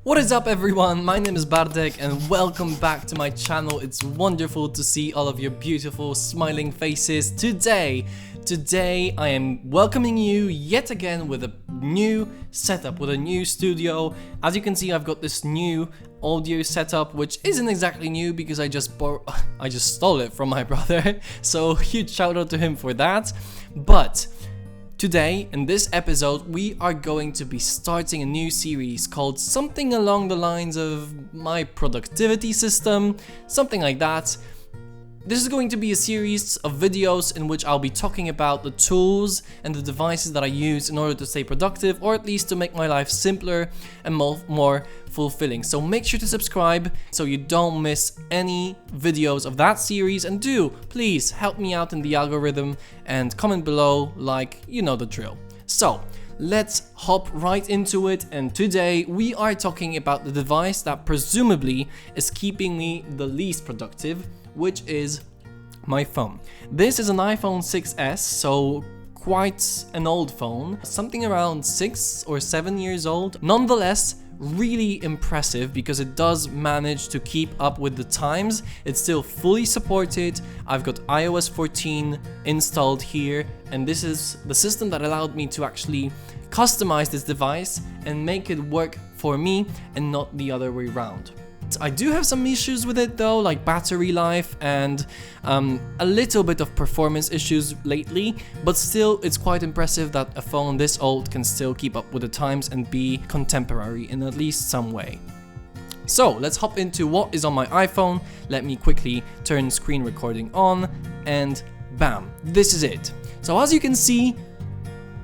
What is up everyone, my name is Bartek and welcome back to my channel. It's wonderful to see all of your beautiful smiling faces today. Today I am welcoming you yet again with a new setup, with a new studio. As you can see, I've got this new audio setup, which isn't exactly new because I just stole it from my brother. So huge shout out to him for that. But today, in this episode, we are going to be starting a new series called something along the lines of my productivity system, something like that. This is going to be a series of videos in which I'll be talking about the tools and the devices that I use in order to stay productive, or at least to make my life simpler and more fulfilling. So make sure to subscribe so you don't miss any videos of that series, and do please help me out in the algorithm and comment below, like you know the drill. So let's hop right into it, and today we are talking about the device that presumably is keeping me the least productive, which is my phone. This is an iPhone 6s, so quite an old phone, something around 6 or 7 years old. Nonetheless, really impressive because it does manage to keep up with the times. It's still fully supported. I've got iOS 14 installed here, and this is the system that allowed me to actually customize this device and make it work for me and not the other way around. I do have some issues with it though, like battery life and a little bit of performance issues lately, but still it's quite impressive that a phone this old can still keep up with the times and be contemporary in at least some way. So let's hop into what is on my iPhone. Let me quickly turn screen recording on, and bam, this is it. So as you can see,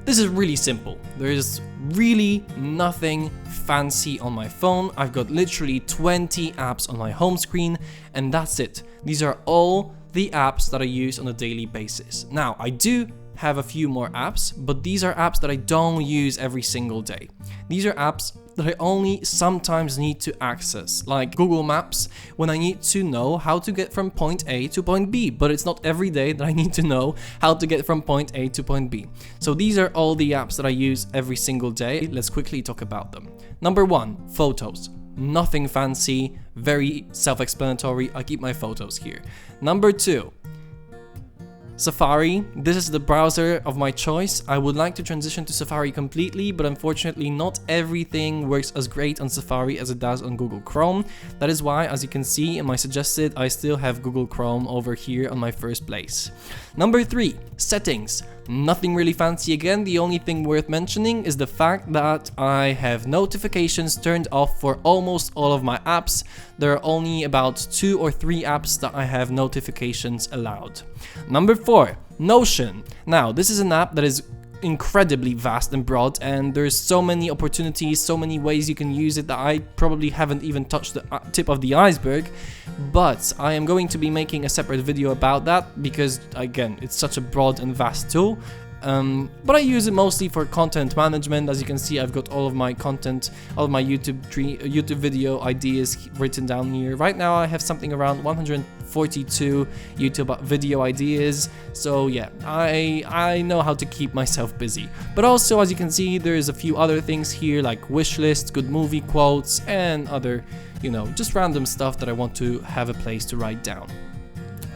this is really simple. There is really nothing fancy on my phone. I've got literally 20 apps on my home screen, and that's it. These are all the apps that I use on a daily basis. Now, I do have a few more apps, but these are apps that I don't use every single day. These are apps that I only sometimes need to access, like Google Maps, when I need to know how to get from point A to point B, but it's not every day that I need to know how to get from point A to point B. So these are all the apps that I use every single day. Let's quickly talk about them. Number 1, photos. Nothing fancy, very self-explanatory. I keep my photos here. Number 2, Safari. This is the browser of my choice. I would like to transition to Safari completely, but unfortunately not everything works as great on Safari as it does on Google Chrome. That is why, as you can see in my suggested, I still have Google Chrome over here on my first place. Number 3, settings. Nothing really fancy again. The only thing worth mentioning is the fact that I have notifications turned off for almost all of my apps. There are only about 2 or 3 apps that I have notifications allowed. Number 4, Notion. Now, this is an app that is incredibly vast and broad, and there's so many opportunities, so many ways you can use it that I probably haven't even touched the tip of the iceberg, but I am going to be making a separate video about that because, again, it's such a broad and vast tool. But I use it mostly for content management. As you can see, I've got all of my content, all of my YouTube video ideas written down here. Right now I have something around 142 YouTube video ideas. So yeah, I know how to keep myself busy. But also, as you can see, there's a few other things here like wish list, good movie quotes, and other, just random stuff that I want to have a place to write down.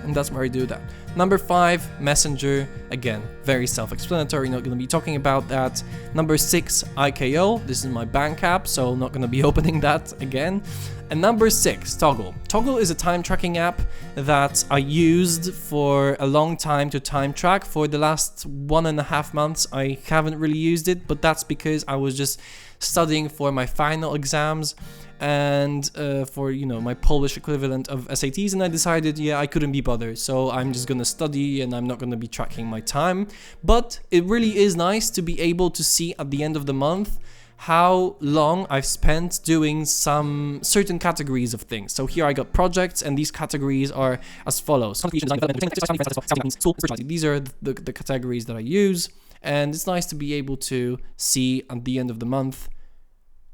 And that's where I do that. Number 5, Messenger. Again, very self-explanatory, not going to be talking about that. Number 6, IKO. This is my bank app, so not going to be opening that again. And number 6, Toggle. Toggle is a time tracking app that I used for a long time to time track. For the last 1.5 months, I haven't really used it, but that's because I was just studying for my final exams and for my Polish equivalent of SATs, and I decided I couldn't be bothered, so I'm just gonna study and I'm not gonna be tracking my time. But it really is nice to be able to see at the end of the month how long I've spent doing some certain categories of things. So here I got projects, and these categories are as follows. These are the categories that I use, and it's nice to be able to see at the end of the month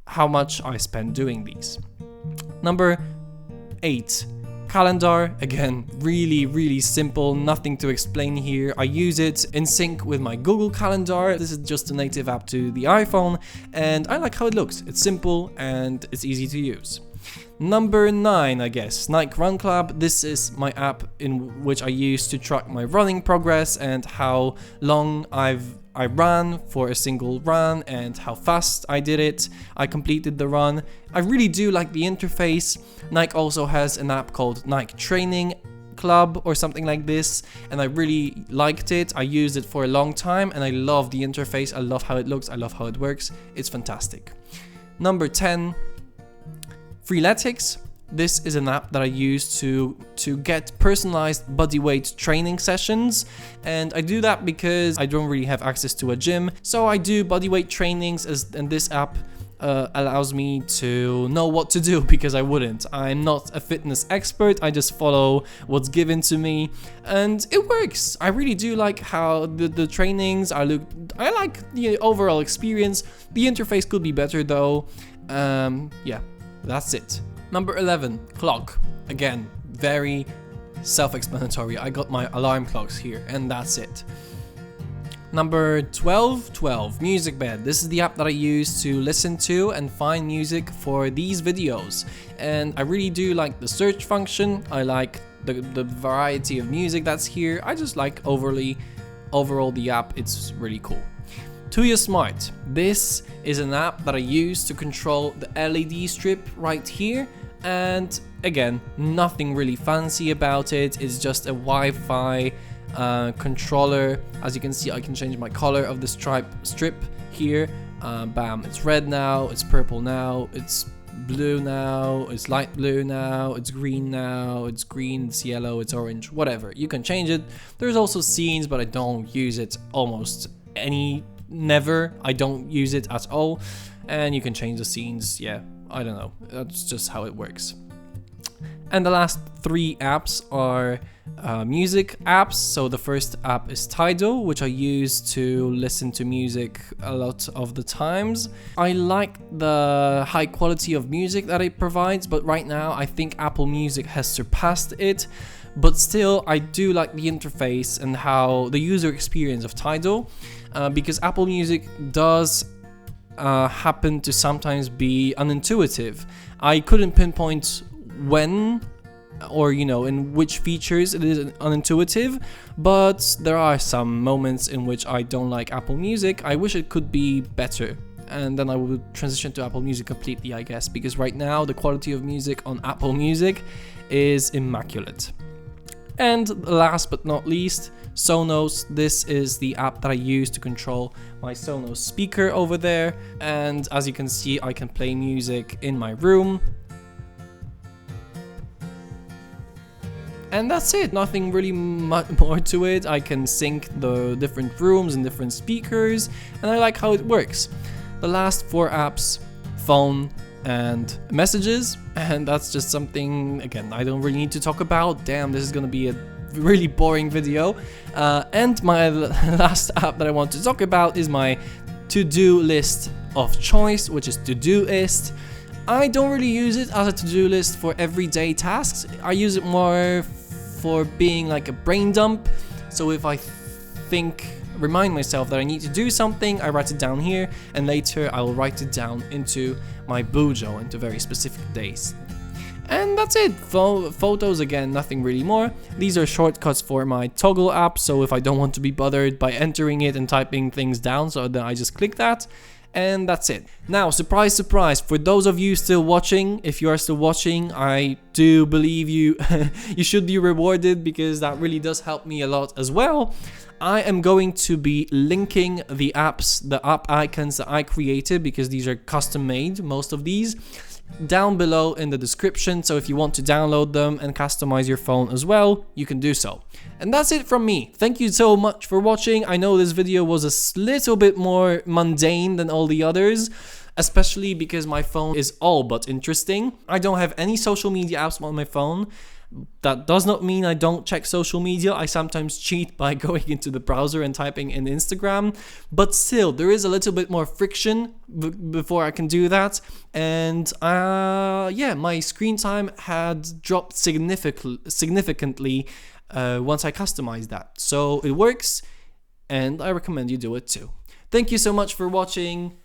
how much I spend doing these. Number 8, Calendar, again, really simple, nothing to explain here. I use it in sync with my Google Calendar. This is just a native app to the iPhone, and I like how it looks. It's simple and it's easy to use. Number 9, I guess, Nike Run Club. This is my app in which I use to track my running progress and how long I ran for a single run and how fast I did it. I completed the run. I really do like the interface. Nike also has an app called Nike Training Club or something like this, and I really liked it. I used it for a long time and I love the interface. I love how it looks. I love how it works. It's fantastic. Number 10, Freeletics. This is an app that I use to get personalized bodyweight training sessions, and I do that because I don't really have access to a gym, so I do bodyweight trainings, and this app allows me to know what to do because I wouldn't. I'm not a fitness expert, I just follow what's given to me, and it works. I really do like how the trainings I like the overall experience. The interface could be better though. Yeah, that's it. Number 11, clock. Again, very self-explanatory. I got my alarm clocks here, and that's it. Number 12, Music Bed. This is the app that I use to listen to and find music for these videos. And I really do like the search function. I like the variety of music that's here. I just like overall the app. It's really cool. Tuya Smart. This is an app that I use to control the LED strip right here, and again, nothing really fancy about it. It's just a Wi-Fi controller. As you can see, I can change my color of the strip here. Bam, it's red now, it's purple now, it's blue now, it's light blue now, it's green now, it's green, it's yellow, it's orange, whatever. You can change it. There's also scenes, but I don't use it never. I don't use it at all, and you can change the scenes. Yeah, I don't know, that's just how it works. And the last 3 apps are music apps. So the first app is Tidal, which I use to listen to music a lot of the times. I like the high quality of music that it provides, but right now I think Apple Music has surpassed it. But still, I do like the interface and how the user experience of Tidal, because Apple Music does happen to sometimes be unintuitive. I couldn't pinpoint when or in which features it is unintuitive, but there are some moments in which I don't like Apple Music. I wish it could be better, and then I would transition to Apple Music completely, I guess, because right now the quality of music on Apple Music is immaculate. And last but not least, Sonos. This is the app that I use to control my Sonos speaker over there, and as you can see, I can play music in my room. And that's it, nothing really much more to it. I can sync the different rooms and different speakers, and I like how it works. The last 4 apps, phone and messages, and that's just something, again, I don't really need to talk about. Damn, this is gonna be a really boring video. And my last app that I want to talk about is my to-do list of choice, which is Todoist. I don't really use it as a to-do list for everyday tasks. I use it more for being like a brain dump. So if I remind myself that I need to do something, I write it down here, and later I will write it down into my Bujo into very specific days. And that's it. Photos, again, nothing really more. These are shortcuts for my Toggle app, so if I don't want to be bothered by entering it and typing things down, so then I just click that. And that's it. Now, surprise, surprise, for those of you still watching, if you are still watching, I do believe you you should be rewarded, because that really does help me a lot as well. I am going to be linking the apps, the app icons that I created, because these are custom made, most of these, down below in the description. So if you want to download them and customize your phone as well, you can do so. And that's it from me. Thank you so much for watching. I know this video was a little bit more mundane than all the others, especially because my phone is all but interesting. I don't have any social media apps on my phone. That does not mean I don't check social media. I sometimes cheat by going into the browser and typing in Instagram, but still, there is a little bit more friction before I can do that. And yeah, my screen time had dropped significantly once I customized that. So it works, and I recommend you do it too. Thank you so much for watching.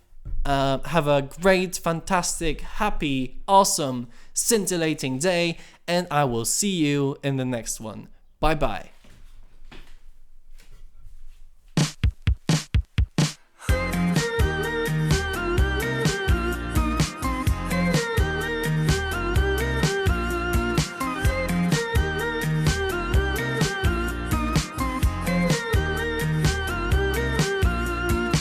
Have a great, fantastic, happy, awesome, scintillating day, and I will see you in the next one. Bye bye.